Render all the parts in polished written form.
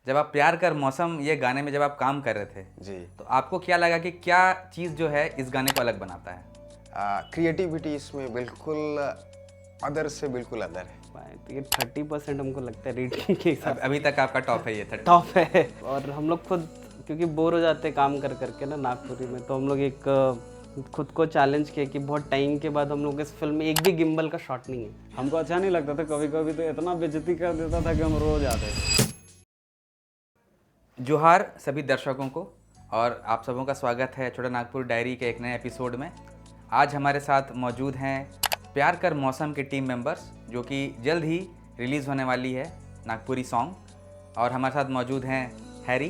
जब आप प्यार कर मौसम ये गाने में जब आप काम कर रहे थे जी। तो आपको क्या लगा कि क्या चीज़ जो है इस गाने को अलग बनाता है? क्रिएटिविटी इसमें बिल्कुल अदर से बिल्कुल अदर है। तो ये 30% हमको लगता है रेटिंग के हिसाब से अभी तक आपका टॉप है ये 30। टॉप है। और हम लोग खुद क्योंकि बोर हो जाते हैं काम कर करके ना नागपुरी में, तो हम लोग एक खुद को चैलेंज किया कि बहुत टाइम के बाद हम लोग इस फिल्म में एक भी गिम्बल का शॉट नहीं है। हमको अच्छा नहीं लगता था, कभी कभी तो इतना बेइज्जती कर देता था कि हम रोज आते। जोहार सभी दर्शकों को और आप सबों का स्वागत है छोटा नागपुर डायरी के एक नए एपिसोड में। आज हमारे साथ मौजूद हैं प्यार कर मौसम के टीम मेंबर्स जो कि जल्द ही रिलीज़ होने वाली है नागपुरी सॉन्ग। और हमारे साथ मौजूद हैं हैरी,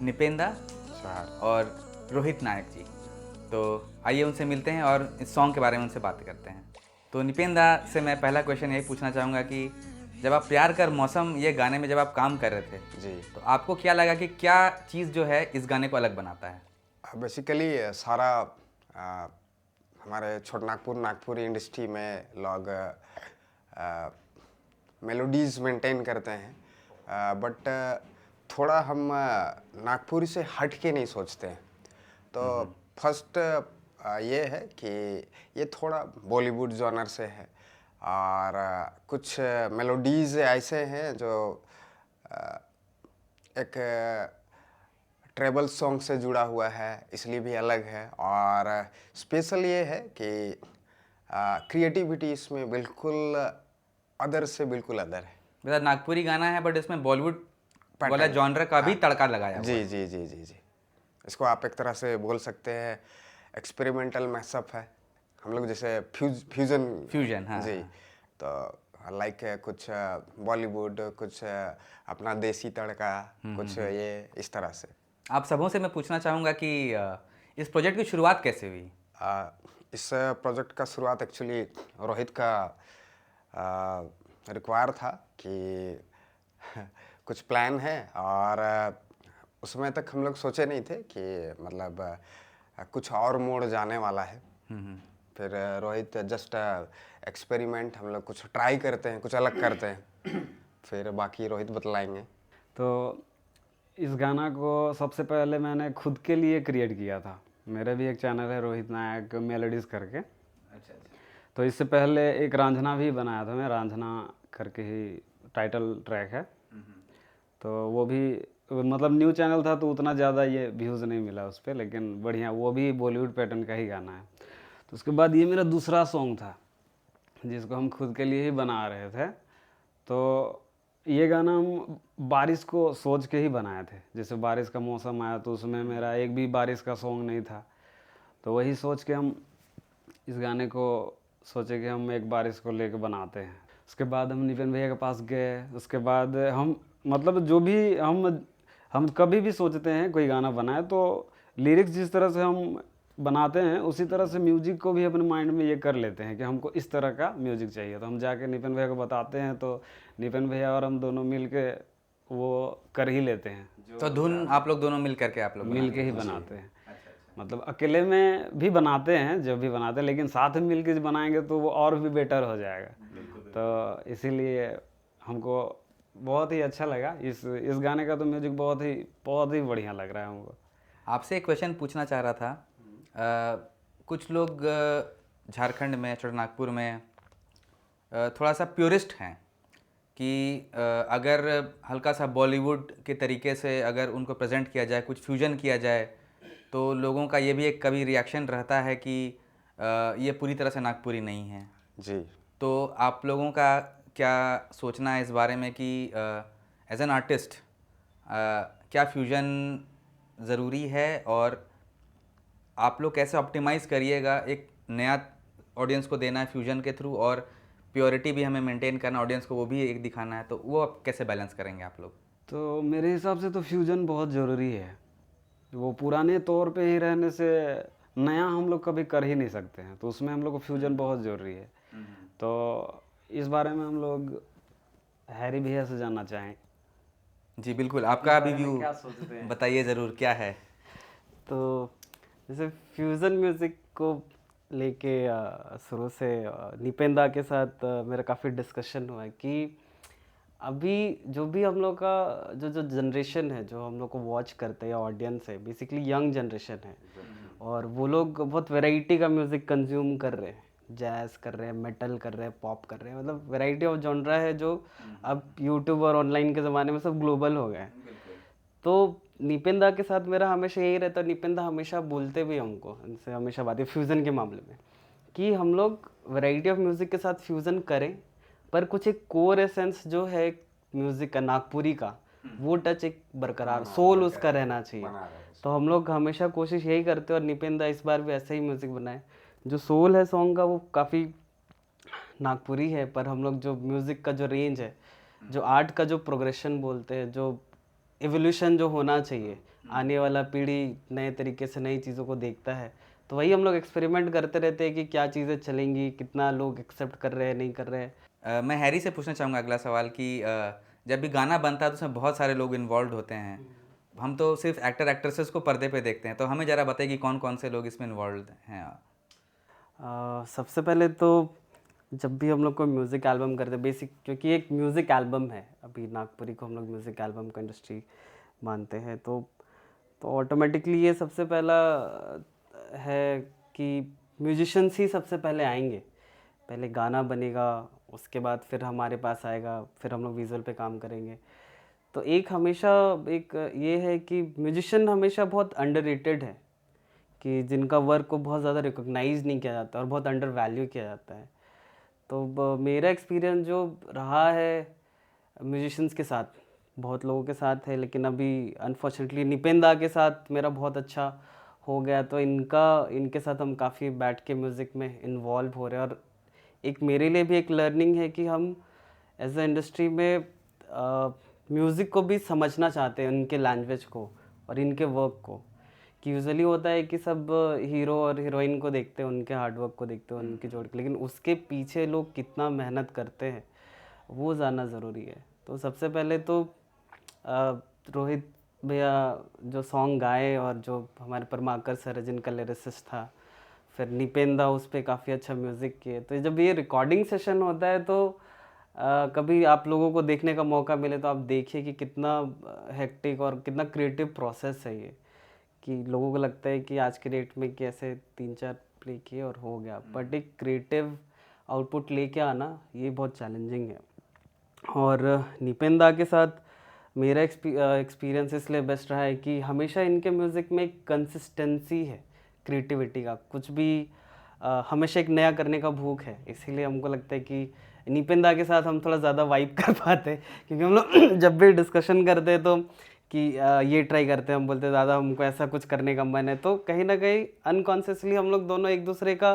निपेंदा और रोहित नायक जी। तो आइए उनसे मिलते हैं और इस सॉन्ग के बारे में उनसे बात करते हैं। तो निपेंदा से मैं पहला क्वेश्चन यही पूछना चाहूँगा कि जब आप प्यार कर मौसम ये गाने में जब आप काम कर रहे थे जी। तो आपको क्या लगा कि क्या चीज़ जो है इस गाने को अलग बनाता है? बेसिकली सारा हमारे छोटा नागपुरी इंडस्ट्री में लोग मेलोडीज मेंटेन करते हैं, बट थोड़ा हम नागपुरी से हट के नहीं सोचते हैं। तो फर्स्ट ये है कि ये थोड़ा बॉलीवुड जॉनर से है और कुछ मेलोडीज ऐसे हैं जो एक ट्रेवल सॉन्ग से जुड़ा हुआ है, इसलिए भी अलग है। और स्पेशल ये है कि क्रिएटिविटी इसमें बिल्कुल अदर से बिल्कुल अदर है। मतलब नागपुरी गाना है बट इसमें बॉलीवुड वाला जॉनर का भी तड़का लगाया हुआ जी है। जी जी जी जी। इसको आप एक तरह से बोल सकते हैं एक्सपेरिमेंटल मैशअप है। हम लोग जैसे फ्यूजन हाँ, जी। हाँ। तो लाइक कुछ बॉलीवुड, कुछ अपना देसी तड़का, कुछ ये इस तरह से। आप सबों से मैं पूछना चाहूँगा कि इस प्रोजेक्ट की शुरुआत कैसे हुई? इस प्रोजेक्ट का शुरुआत एक्चुअली रोहित का रिक्वायर था कि कुछ प्लान है और उस समय तक हम लोग सोचे नहीं थे कि मतलब कुछ और मोड़ जाने वाला है। फिर रोहित जस्ट एक्सपेरिमेंट, हम लोग कुछ ट्राई करते हैं, कुछ अलग करते हैं, फिर बाकी रोहित बतलाएंगे। तो इस गाना को सबसे पहले मैंने खुद के लिए क्रिएट किया था। मेरा भी एक चैनल है रोहित नायक मेलोडीज करके। अच्छा। तो इससे पहले एक रांझना भी बनाया था मैं, रांझना करके ही टाइटल ट्रैक है। तो वो भी मतलब न्यू चैनल था तो उतना ज़्यादा ये व्यूज़ नहीं मिला उस पर, लेकिन बढ़िया, वो भी बॉलीवुड पैटर्न का ही गाना है। तो उसके बाद ये मेरा दूसरा सॉन्ग था जिसको हम खुद के लिए ही बना रहे थे। तो ये गाना हम बारिश को सोच के ही बनाए थे। जैसे बारिश का मौसम आया तो उसमें मेरा एक भी बारिश का सॉन्ग नहीं था, तो वही सोच के हम इस गाने को सोचे कि हम एक बारिश को लेकर बनाते हैं। उसके बाद हम निपेन भैया के पास गए। उसके बाद हम मतलब जो भी हम कभी भी सोचते हैं कोई गाना बनाए तो लिरिक्स जिस तरह से हम बनाते हैं उसी तरह से म्यूजिक को भी अपने माइंड में ये कर लेते हैं कि हमको इस तरह का म्यूजिक चाहिए। तो हम जाके निपेन भैया को बताते हैं तो निपेन भैया और हम दोनों मिल के वो कर ही लेते हैं। तो धुन आप लोग दोनों मिल करके आप लोग मिल बनाते के हैं? ही बनाते हैं। अच्छा। मतलब अकेले में भी बनाते हैं जब भी बनाते हैं, लेकिन साथ में मिल के बनाएंगे तो वो और भी बेटर हो जाएगा। तो इसीलिए हमको बहुत ही अच्छा लगा। इस गाने का तो म्यूजिक बहुत ही बढ़िया लग रहा है हमको। आपसे एक क्वेश्चन पूछना चाह रहा था। कुछ लोग झारखंड में, छोटा नागपुर में थोड़ा सा प्योरिस्ट हैं कि अगर हल्का सा बॉलीवुड के तरीके से अगर उनको प्रेजेंट किया जाए, कुछ फ्यूजन किया जाए, तो लोगों का ये भी एक कभी रिएक्शन रहता है कि ये पूरी तरह से नागपुरी नहीं है। जी। तो आप लोगों का क्या सोचना है इस बारे में कि एज एन आर्टिस्ट क्या फ्यूजन ज़रूरी है और आप लोग कैसे ऑप्टिमाइज़ करिएगा? एक नया ऑडियंस को देना है फ्यूजन के थ्रू और प्योरिटी भी हमें मेंटेन करना, ऑडियंस को वो भी एक दिखाना है, तो वो आप कैसे बैलेंस करेंगे आप लोग? तो मेरे हिसाब से तो फ्यूजन बहुत ज़रूरी है। वो पुराने तौर पे ही रहने से नया हम लोग कभी कर ही नहीं सकते हैं, तो उसमें हम लोग को फ्यूजन बहुत ज़रूरी है। तो इस बारे में हम लोग हैरी भैया से जानना चाहें। जी बिल्कुल, आपका भी व्यू क्या सोचते हैं? बताइए ज़रूर, क्या है? तो जैसे फ्यूज़न म्यूज़िक को लेके शुरू से निपेंदा के साथ मेरा काफ़ी डिस्कशन हुआ है कि अभी जो भी हम लोग का जो जो जनरेशन है, जो हम लोग को वॉच करते हैं या ऑडियंस है, बेसिकली यंग जनरेशन है, और वो लोग बहुत वैरायटी का म्यूज़िक कंज्यूम कर रहे हैं, जैज़ कर रहे हैं, मेटल कर रहे हैं, पॉप कर रहे हैं, मतलब वैरायटी ऑफ जॉनरा है जो अब यूट्यूब और ऑनलाइन के ज़माने में सब ग्लोबल हो गए हैं। तो निपेंदा के साथ मेरा हमेशा यही रहता है, निपेंदा हमेशा बोलते भी हमको, इनसे हमेशा बातें फ्यूज़न के मामले में, कि हम लोग वैरायटी ऑफ म्यूज़िक के साथ फ्यूज़न करें, पर कुछ एक कोर एसेंस जो है म्यूज़िक का, नागपुरी का, वो टच एक बरकरार सोल उसका रहना चाहिए। तो हम लोग हमेशा कोशिश यही करते हैं, और निपेंदा इस बार भी ऐसा ही म्यूज़िक बनाए। जो सोल है सॉन्ग का वो काफ़ी नागपुरी है, पर हम लोग जो म्यूज़िक का जो रेंज है, जो आर्ट का जो प्रोग्रेशन बोलते हैं, जो एवोल्यूशन जो होना चाहिए, आने वाला पीढ़ी नए तरीके से नई चीज़ों को देखता है, तो वही हम लोग एक्सपेरिमेंट करते रहते हैं कि क्या चीज़ें चलेंगी, कितना लोग एक्सेप्ट कर रहे हैं, नहीं कर रहे हैं। मैं हैरी से पूछना चाहूँगा अगला सवाल कि जब भी गाना बनता है तो उसमें बहुत सारे लोग इन्वॉल्व होते हैं। हम तो सिर्फ एक्टर एक्ट्रेसेस को पर्दे पे देखते हैं, तो हमें ज़रा बताइए कि कौन कौन से लोग इसमें इन्वॉल्व हैं। सबसे पहले तो जब भी हम लोग कोई म्यूज़िक एल्बम करते हैं, बेसिक क्योंकि एक म्यूज़िक एल्बम है, अभी नागपुरी को हम लोग म्यूज़िक एल्बम का इंडस्ट्री मानते हैं, तो ऑटोमेटिकली ये सबसे पहला है कि म्यूजिशियंस ही सबसे पहले आएंगे। पहले गाना बनेगा, उसके बाद फिर हमारे पास आएगा, फिर हम लोग विजुअल पे काम करेंगे। तो एक हमेशा एक ये है कि म्यूजिशियन हमेशा बहुत अंडररेटेड है, कि जिनका वर्क को बहुत ज़्यादा रिकॉग्नाइज नहीं किया जाता और बहुत अंडर वैल्यू किया जाता है। तो मेरा एक्सपीरियंस जो रहा है म्यूजिशियंस के साथ, बहुत लोगों के साथ है, लेकिन अभी अनफॉर्चुनेटली निपेंदा के साथ मेरा बहुत अच्छा हो गया। तो इनके साथ हम काफ़ी बैठ के म्यूज़िक में इन्वॉल्व हो रहे हैं, और एक मेरे लिए भी एक लर्निंग है कि हम एज अ इंडस्ट्री में म्यूज़िक को भी समझना चाहते हैं, उनके लैंग्वेज को और इनके वर्क को। कि यूजुअली होता है कि सब हीरो और हीरोइन को देखते हैं, उनके हार्डवर्क को देखते हैं, उनकी जोड़ के, लेकिन उसके पीछे लोग कितना मेहनत करते हैं वो जानना ज़रूरी है। तो सबसे पहले तो रोहित भैया जो सॉन्ग गाए, और जो हमारे परमाकर सर है जिनका लिरिसिस्ट था, फिर निपेंदा उस पर काफ़ी अच्छा म्यूज़िक किए। तो जब ये रिकॉर्डिंग सेशन होता है तो कभी आप लोगों को देखने का मौका मिले तो आप देखिए कि कितना हेक्टिक और कितना क्रिएटिव प्रोसेस है ये, कि लोगों को लगता है कि आज के डेट में कैसे 3-4 प्ले किए और हो गया, बट एक क्रिएटिव आउटपुट लेके आना ये बहुत चैलेंजिंग है। और निपेंदा के साथ मेरा एक्सपीरियंस इसलिए बेस्ट रहा है कि हमेशा इनके म्यूज़िक में एक कंसिस्टेंसी है क्रिएटिविटी का, कुछ भी हमेशा एक नया करने का भूख है। इसीलिए हमको लगता है कि निपेंदा के साथ हम थोड़ा ज़्यादा वाइब कर पाते हैं, क्योंकि हम लोग जब भी डिस्कशन करते हैं तो कि ये ट्राई करते हैं, हम बोलते हैं दादा हमको ऐसा कुछ करने का मन है, तो कहीं ना कहीं अनकॉन्शियसली हम लोग दोनों एक दूसरे का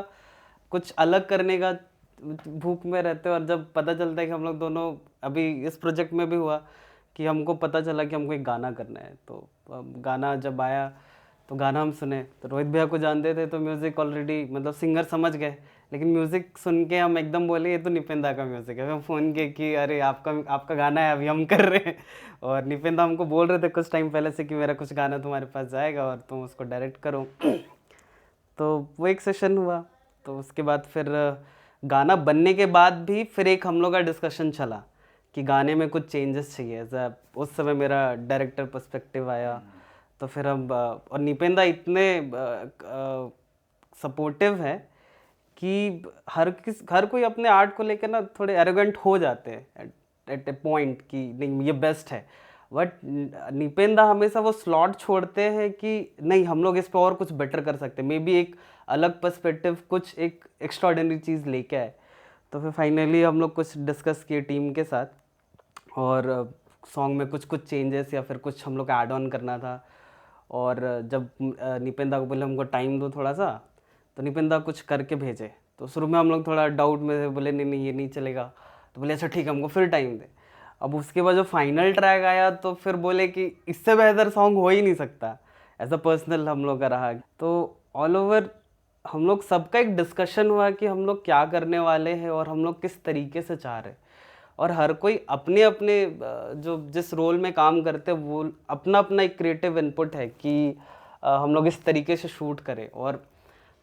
कुछ अलग करने का भूख में रहते हैं। और जब पता चलता है कि हम लोग दोनों, अभी इस प्रोजेक्ट में भी हुआ कि हमको पता चला कि हमको एक गाना करना है, तो गाना जब आया तो गाना हम सुने, तो रोहित भैया को जानते थे तो म्यूज़िक ऑलरेडी, मतलब सिंगर समझ गए, लेकिन म्यूज़िक सुन के हम एकदम बोले ये तो निपेंदा का म्यूज़िक है। हम फ़ोन किए कि अरे आपका गाना है, अभी हम कर रहे हैं। और निपेंदा हमको बोल रहे थे कुछ टाइम पहले से कि मेरा कुछ गाना तुम्हारे पास जाएगा और तुम उसको डायरेक्ट करो। तो वो एक सेशन हुआ, तो उसके बाद फिर गाना बनने के बाद भी फिर एक हम लोग का डिस्कशन चला कि गाने में कुछ चेंजेस चाहिए। उस समय मेरा डायरेक्टर पर्सपेक्टिव आया, तो फिर हम और निपेंदा इतने सपोर्टिव है कि हर कोई अपने आर्ट को लेकर ना थोड़े एरोगेंट हो जाते हैं एट ए पॉइंट कि नहीं ये बेस्ट है, बट निपेंदा हमेशा वो स्लॉट छोड़ते हैं कि नहीं हम लोग इस पर और कुछ बेटर कर सकते हैं, मे बी एक अलग पर्सपेक्टिव, कुछ एक एक्स्ट्राऑर्डिनरी चीज़ लेके आए। तो फिर फाइनली हम लोग कुछ डिस्कस किए टीम के साथ, और सॉन्ग में कुछ चेंजेस या फिर कुछ हम लोग ऐड ऑन करना था। और जब निपेंदा को बोले हमको टाइम दो थोड़ा सा, तो निपेंदा कुछ करके भेजे। तो शुरू में हम लोग थोड़ा डाउट में थे, बोले नहीं ये नहीं चलेगा, तो बोले अच्छा ठीक है हमको फिर टाइम दे। अब उसके बाद जो फाइनल ट्रैक आया तो फिर बोले कि इससे बेहतर सॉन्ग हो ही नहीं सकता, एज अ पर्सनल हम लोग का रहा। तो ऑल ओवर हम लोग सबका एक डिस्कशन हुआ कि हम लोग क्या करने वाले हैं और हम लोग किस तरीके से चाह रहे हैं, और हर कोई अपने अपने जो जिस रोल में काम करते हैं वो अपना अपना एक क्रिएटिव इनपुट है कि हम लोग इस तरीके से शूट करें। और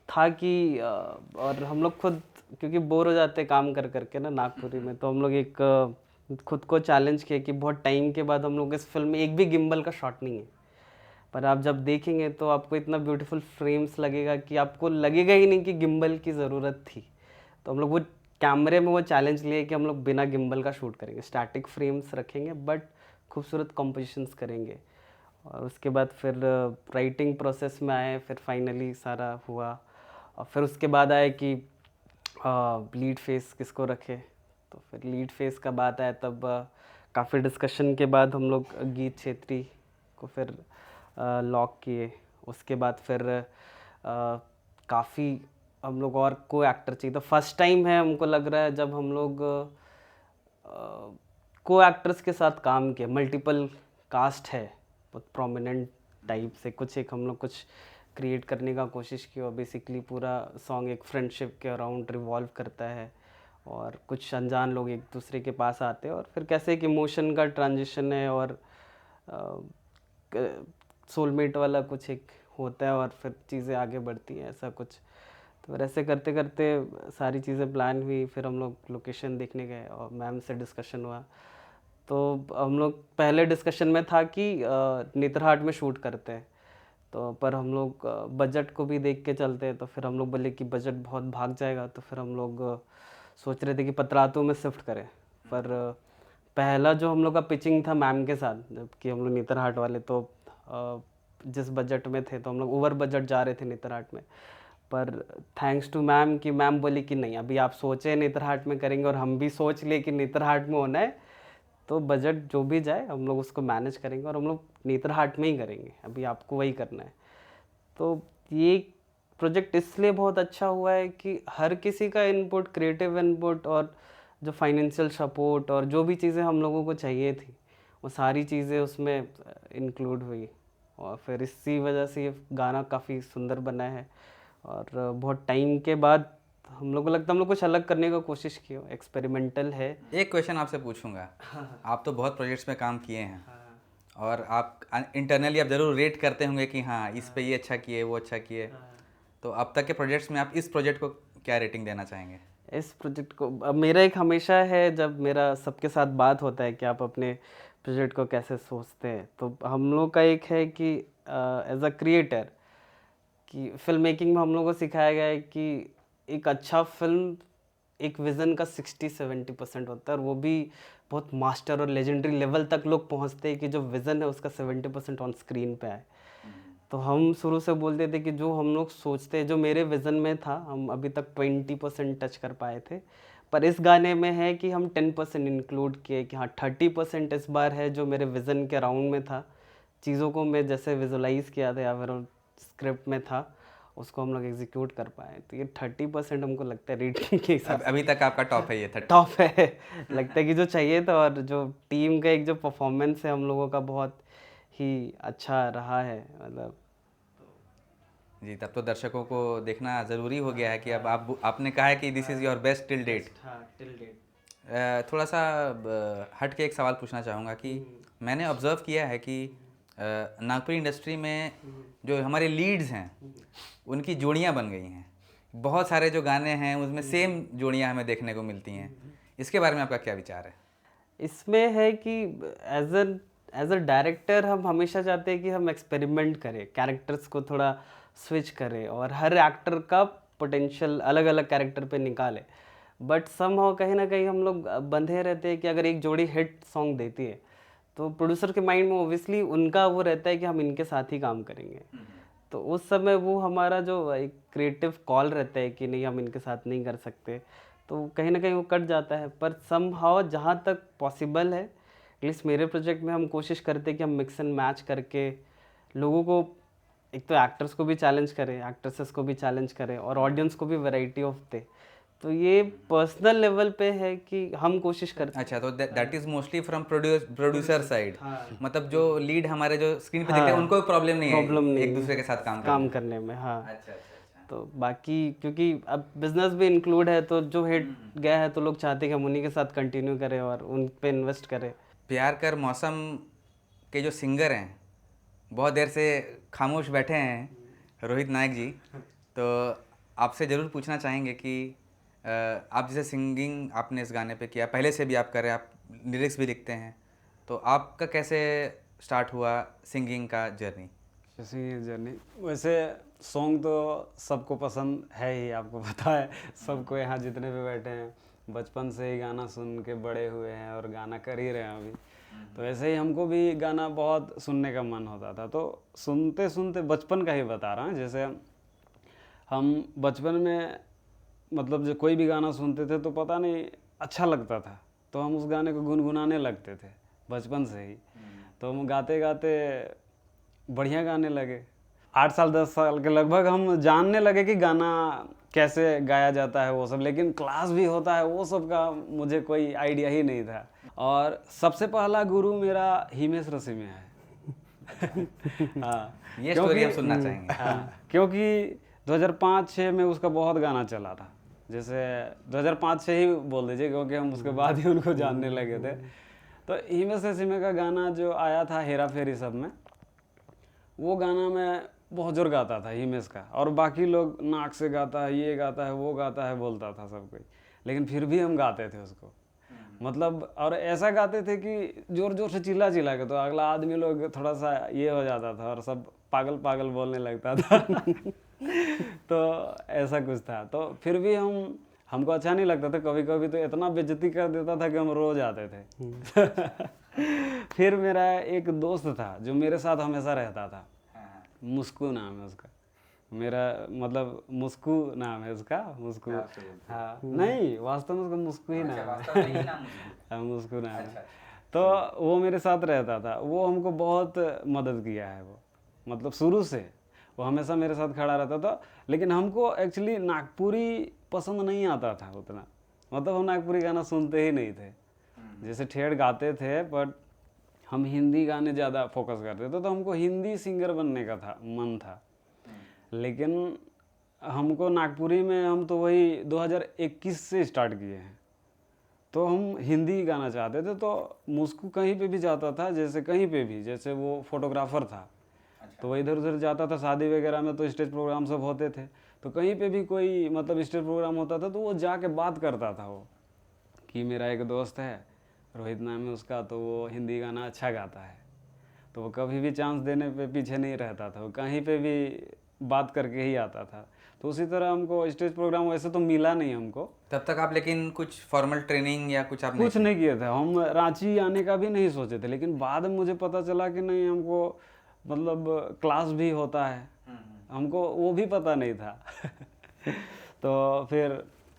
था कि और हम लोग खुद क्योंकि बोर हो जाते काम कर करके ना नागपुरी में, तो हम लोग एक खुद को चैलेंज किया कि बहुत टाइम के बाद हम लोग इस फिल्म में एक भी गिम्बल का शॉट नहीं है, पर आप जब देखेंगे तो आपको इतना ब्यूटीफुल फ्रेम्स लगेगा कि आपको लगेगा ही नहीं कि गिम्बल की ज़रूरत थी। तो हम लोग वो कैमरे में वो चैलेंज लिए कि हम लोग बिना गिम्बल का शूट करेंगे, स्टैटिक फ्रेम्स रखेंगे बट खूबसूरत कॉम्पोजिशंस करेंगे। और उसके बाद फिर राइटिंग प्रोसेस में आए, फिर फाइनली सारा हुआ। और फिर उसके बाद आए कि लीड फेस किसको रखे, तो फिर लीड फेस का बात आया तब काफ़ी डिस्कशन के बाद हम लोग गीत छेत्री को फिर लॉक किए। उसके बाद फिर काफ़ी हम लोग और को एक्टर चाहिए। तो फर्स्ट टाइम है हमको लग रहा है जब हम लोग को एक्टर्स के साथ काम किया, मल्टीपल कास्ट है, बहुत प्रोमिनेंट टाइप से कुछ एक हम लोग कुछ क्रिएट करने का कोशिश की। और बेसिकली पूरा सॉन्ग एक फ्रेंडशिप के अराउंड रिवॉल्व करता है और कुछ अनजान लोग एक दूसरे के पास आते हैं और फिर कैसे एक इमोशन का ट्रांजिशन है और सोलमेट वाला कुछ एक होता है और फिर चीज़ें आगे बढ़ती हैं, ऐसा कुछ। तो फिर ऐसे करते करते सारी चीज़ें प्लान हुई, फिर हम लोग लोकेशन देखने गए और मैम से डिस्कशन हुआ। तो हम लोग पहले डिस्कशन में था कि नेतरहाट में शूट करते हैं, तो पर हम लोग बजट को भी देख के चलते हैं। तो फिर हम लोग बोले कि बजट बहुत भाग जाएगा, तो फिर हम लोग सोच रहे थे कि पतरातू में शिफ्ट करें। पर पहला जो हम लोग का पिचिंग था मैम के साथ, जबकि हम लोग नेतरहाट वाले तो जिस बजट में थे तो हम लोग ओवर बजट जा रहे थे नेतरहाट में। पर थैंक्स टू मैम कि मैम बोली कि नहीं, अभी आप सोचे नेतरहाट में करेंगे और हम भी सोच लिए कि नेतरहाट में होना है, तो बजट जो भी जाए हम लोग उसको मैनेज करेंगे और हम लोग नेतरहाट में ही करेंगे, अभी आपको वही करना है। तो ये प्रोजेक्ट इसलिए बहुत अच्छा हुआ है कि हर किसी का इनपुट, क्रिएटिव इनपुट और जो फाइनेंशियल सपोर्ट और जो भी चीज़ें हम लोगों को चाहिए थी वो सारी चीज़ें उसमें इंक्लूड हुई। और फिर इसी वजह से ये गाना काफ़ी सुंदर बना है। और बहुत टाइम के बाद हम लोग को लगता है हम लोग कुछ अलग करने का कोशिश की हो, एक्सपेरिमेंटल है। एक क्वेश्चन आपसे पूछूंगा। आप तो बहुत प्रोजेक्ट्स में काम किए हैं और आप इंटरनली आप ज़रूर रेट करते होंगे कि हाँ इस पे ये अच्छा किए, वो अच्छा किए। तो अब तक के प्रोजेक्ट्स में आप इस प्रोजेक्ट को क्या रेटिंग देना चाहेंगे? इस प्रोजेक्ट को अब मेरा एक हमेशा है, जब मेरा सबके साथ बात होता है कि आप अपने प्रोजेक्ट को कैसे सोचते हैं, तो हम लोग का एक है कि एज अ क्रिएटर कि फिल्म मेकिंग में हम लोगों को सिखाया गया है कि एक अच्छा फिल्म एक विज़न का 60-70% होता है और वो भी बहुत मास्टर और लेजेंडरी लेवल तक लोग पहुंचते हैं कि जो विज़न है उसका 70% ऑन स्क्रीन पे आए। तो हम शुरू से बोलते थे कि जो हम लोग सोचते हैं, जो मेरे विज़न में था, हम अभी तक 20% टच कर पाए थे, पर इस गाने में है कि हम 10% इंक्लूड किए कि हाँ 30% इस बार है जो मेरे विज़न के राउंड में था, चीज़ों को मैं जैसे विजुलाइज़ किया था या फिर स्क्रिप्ट में था उसको हम लोग एग्जीक्यूट कर पाए। तो ये 30% हमको लगता है रेटिंग के हिसाब अभी तक आपका टॉप है ये 30? टॉप है। लगता है कि जो चाहिए था और जो टीम का एक जो परफॉर्मेंस है हम लोगों का बहुत ही अच्छा रहा है, मतलब। जी, तब तो दर्शकों को देखना ज़रूरी हो गया है कि अब आपने कहा है कि this is your best till date. Till date. थोड़ा सा हट के एक सवाल पूछना चाहूँगा कि मैंने ऑब्ज़र्व किया है कि नागपुर इंडस्ट्री में जो हमारे लीड्स हैं उनकी जोड़ियाँ बन गई हैं। बहुत सारे जो गाने हैं उसमें सेम जोड़ियाँ हमें देखने को मिलती हैं। इसके बारे में आपका क्या विचार है? इसमें है कि एज अ डायरेक्टर हम हमेशा चाहते हैं कि हम एक्सपेरिमेंट करें, कैरेक्टर्स को थोड़ा स्विच करें और हर एक्टर का पोटेंशियल अलग अलग कैरेक्टर पे निकालें। बट समहाउ कहीं ना कहीं हम लोग बंधे रहते हैं कि अगर एक जोड़ी हिट सॉन्ग देती है तो प्रोड्यूसर के माइंड में ओब्वियसली उनका वो रहता है कि हम इनके साथ ही काम करेंगे। तो उस समय वो हमारा जो एक क्रिएटिव कॉल रहता है कि नहीं हम इनके साथ नहीं कर सकते, तो कहीं ना कहीं वो कट जाता है। पर समहाउ जहाँ तक पॉसिबल है, एटलीस्ट मेरे प्रोजेक्ट में हम कोशिश करते हैं कि हम मिक्स एंड मैच करके लोगों को, एक तो एक्टर्स को भी चैलेंज करें, एक्ट्रेसेस को भी चैलेंज करें और ऑडियंस को भी वैरायटी ऑफ दे। तो ये पर्सनल लेवल पे है कि हम कोशिश करते हैं। अच्छा, तो that is mostly from producer side. मतलब जो लीड हमारे जो स्क्रीन पे दिखते हैं उनको प्रॉब्लम नहीं है एक दूसरे के साथ काम करने में। हाँ, अच्छा अच्छा। तो बाकी क्योंकि अब बिजनेस भी इंक्लूड है, तो जो हिट गया है तो लोग चाहते हैं कि हम उन्हीं के साथ कंटिन्यू करें और उन पे इन्वेस्ट करें। प्यार कर मौसम के जो सिंगर हैं बहुत देर से खामोश बैठे हैं रोहित नायक जी, तो आपसे ज़रूर पूछना चाहेंगे कि आप जैसे सिंगिंग आपने इस गाने पे किया, पहले से भी आप कर रहे हैं, आप लिरिक्स भी लिखते हैं, तो आपका कैसे स्टार्ट हुआ सिंगिंग का जर्नी? सिंगिंग जर्नी वैसे सॉन्ग तो सबको पसंद है ही, आपको पता है, सबको यहाँ जितने भी बैठे हैं बचपन से ही गाना सुन के बड़े हुए हैं और गाना कर ही रहे हैं अभी। तो ऐसे ही हमको भी गाना बहुत सुनने का मन होता था, तो सुनते सुनते बचपन का ही बता रहा हूँ, जैसे हम बचपन में मतलब जो कोई भी गाना सुनते थे तो पता नहीं अच्छा लगता था, तो हम उस गाने को गुनगुनाने लगते थे बचपन से ही। तो हम गाते गाते बढ़िया गाने लगे। 8 साल 10 साल के लगभग हम जानने लगे कि गाना कैसे गाया जाता है वो सब, लेकिन क्लास भी होता है वो सब का मुझे कोई आइडिया ही नहीं था। और सबसे पहला गुरु मेरा हिमेश रेशमिया है। हाँ, ये स्टोरी हम सुनना चाहेंगे। हाँ, क्योंकि 2005-6 में उसका बहुत गाना चला था, जैसे 2005 से ही बोल दीजिए क्योंकि हम उसके बाद ही उनको जानने लगे थे। तो हिमेश रेशमिया का गाना जो आया था हेरा फेरी सब में, वो गाना मैं बहुत जोर गाता था हिमेश का, और बाकी लोग नाक से गाता है, ये गाता है, वो गाता है बोलता था सब कोई, लेकिन फिर भी हम गाते थे उसको, मतलब और ऐसा गाते थे कि जोर जोर से चिल्ला चिल्ला के, तो अगला आदमी लोग थोड़ा सा ये हो जाता था और सब पागल पागल बोलने लगता था। तो ऐसा कुछ था, तो फिर भी हमको अच्छा नहीं लगता था, कभी कभी तो इतना बेइज्जती कर देता था कि हम रो जाते थे। फिर मेरा एक दोस्त था जो मेरे साथ हमेशा रहता था, मुस्कू नाम है उसका, मेरा मतलब मुस्कू नाम है उसका, मुस्कू। हाँ, नहीं वास्तव में उसका मुस्कू ही नाम है। हाँ, मुस्कू नाम है। तो वो मेरे साथ रहता था, वो हमको बहुत मदद किया है, वो मतलब शुरू से वो हमेशा मेरे साथ खड़ा रहता था। लेकिन हमको एक्चुअली नागपुरी पसंद नहीं आता था उतना, मतलब हम नागपुरी गाना सुनते ही नहीं थे, जैसे ठेठ गाते थे, बट हम हिंदी गाने ज़्यादा फोकस करते थे, तो हमको हिंदी सिंगर बनने का था मन था। लेकिन हमको नागपुरी में हम तो वही 2021 से स्टार्ट किए हैं, तो हम हिंदी गाना चाहते थे। तो मुस्कू कहीं पे भी जाता था, जैसे कहीं पे भी, जैसे वो फोटोग्राफर था, तो वो इधर उधर जाता था, शादी वगैरह में तो स्टेज प्रोग्राम सब होते थे, तो कहीं पे भी कोई मतलब स्टेज प्रोग्राम होता था तो वो जाके बात करता था वो कि मेरा एक दोस्त है रोहित नाम है उसका, तो वो हिंदी गाना अच्छा गाता है। तो वो कभी भी चांस देने पे पीछे नहीं रहता था, वो कहीं पे भी बात करके ही आता था। तो उसी तरह हमको स्टेज प्रोग्राम वैसे तो मिला नहीं हमको तब तक आप लेकिन कुछ फॉर्मल ट्रेनिंग या कुछ आप कुछ नहीं किया था, हम रांची आने का भी नहीं सोचे थे, लेकिन बाद में मुझे पता चला कि नहीं हमको मतलब क्लास भी होता है, हमको वो भी पता नहीं था। तो फिर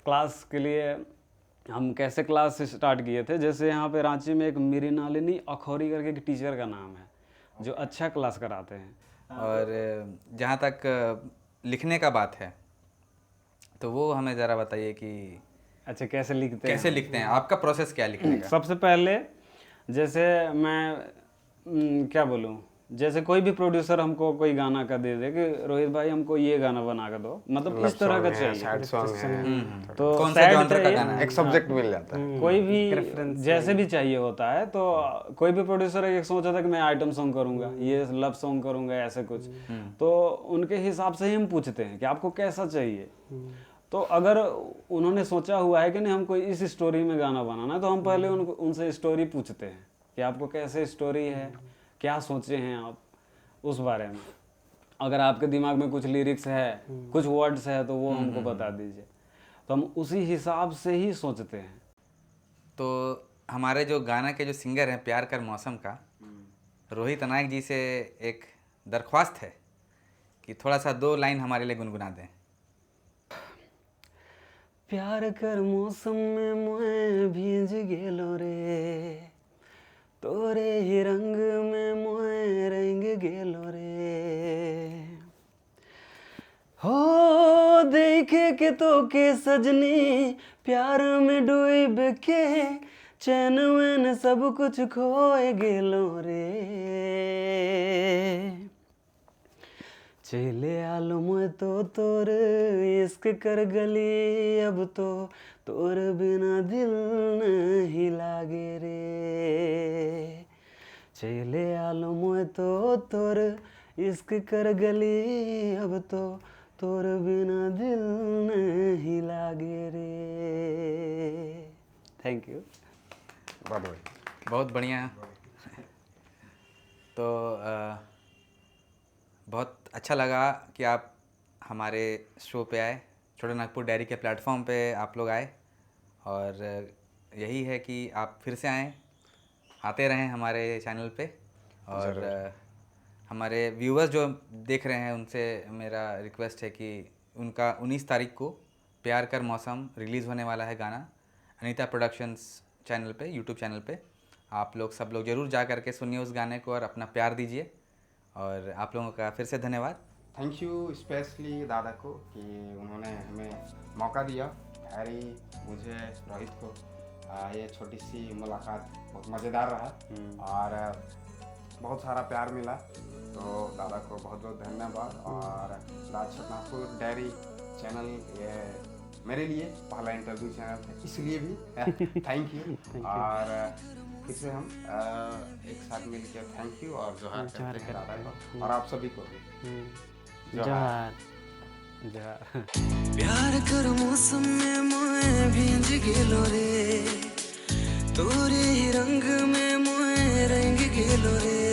क्लास के लिए हम कैसे क्लास स्टार्ट किए थे, जैसे यहाँ पे रांची में एक मृणालिनी अखौरी करके एक टीचर का नाम है जो अच्छा क्लास कराते हैं। और जहाँ तक लिखने का बात है तो वो हमें ज़रा बताइए कि अच्छा कैसे लिखते कैसे लिखते हैं, आपका प्रोसेस क्या है लिखने का? सबसे पहले जैसे मैं क्या बोलूँ, जैसे कोई भी प्रोड्यूसर हमको कोई गाना का दे दे कि रोहित भाई हमको ये गाना बना कर दो, मतलब इस तरह का चाहिए, सैड सॉन्ग है, तो कौन सा sad जॉनर का चाहिए, गाना है? एक सब्जेक्ट मिल जाता है। कोई भी जैसे भी चाहिए होता है। तो कोई भी प्रोड्यूसर एक सोचा था कि मैं आइटम सॉन्ग करूंगा, ये लव सॉन्ग करूंगा, ऐसे कुछ, तो उनके हिसाब से ही हम पूछते हैं कि आपको कैसा चाहिए। तो अगर उन्होंने सोचा हुआ है कि नहीं हमको इस स्टोरी में गाना बनाना है, तो हम पहले उनसे स्टोरी पूछते हैं कि आपको कैसे स्टोरी है, क्या सोचे हैं आप उस बारे में। अगर आपके दिमाग में कुछ लिरिक्स है, कुछ वर्ड्स है, तो वो हमको बता दीजिए, तो हम उसी हिसाब से ही सोचते हैं। तो हमारे जो गाना के जो सिंगर हैं प्यार कर मौसम का, रोहित अनायक जी से एक दरख्वास्त है कि थोड़ा सा 2 लाइन हमारे लिए गुनगुना दें। प्यार कर मौसम में मोए भीज गेलो रे, तोरे ही रंग में मोए रंग गेलो रे, हो देखे के तो के सजनी प्यार में डूब के चैन वैन सब कुछ खोए गेलो रे, चले आलो मैं तो तोर इश्क कर गली, अब तो तोर बिना दिल नहीं लागे रे, चले आलो मैं तो तोर इश्क कर गली, अब तो तोर बिना दिल नहीं लागे रे। Thank you. बहुत बढ़िया। बहुत बढ़िया। तो बहुत अच्छा लगा कि आप हमारे शो पे आए, छोटा नागपुर डायरी के प्लेटफॉर्म पे आप लोग आए, और यही है कि आप फिर से आएँ, आते रहें हमारे चैनल पे। और हमारे व्यूअर्स जो देख रहे हैं उनसे मेरा रिक्वेस्ट है कि उनका 19 तारीख को प्यार कर मौसम रिलीज़ होने वाला है गाना, अनीता प्रोडक्शंस चैनल पे, यूट्यूब चैनल पे। आप लोग सब लोग ज़रूर जा करके सुनिए उस गाने को और अपना प्यार दीजिए। और आप लोगों का फिर से धन्यवाद। थैंक यू स्पेशली दादा को कि उन्होंने हमें मौका दिया, हैरी, मुझे, रोहित को। ये छोटी सी मुलाकात बहुत मज़ेदार रहा और बहुत सारा प्यार मिला। तो दादा को बहुत बहुत धन्यवाद। और राज नागपुर डायरी चैनल ये मेरे लिए पहला इंटरव्यू चैनल है, इसलिए भी थैंक यू। और फिर से हम एक साथ मिल के थैंक यू और जोहार करते हैं दादा को और आप सभी को भी जोहार। प्यार कर मौसम में मोए भींज गेलो रे, तोरे ही रंग में मोए रंग गेलो रे।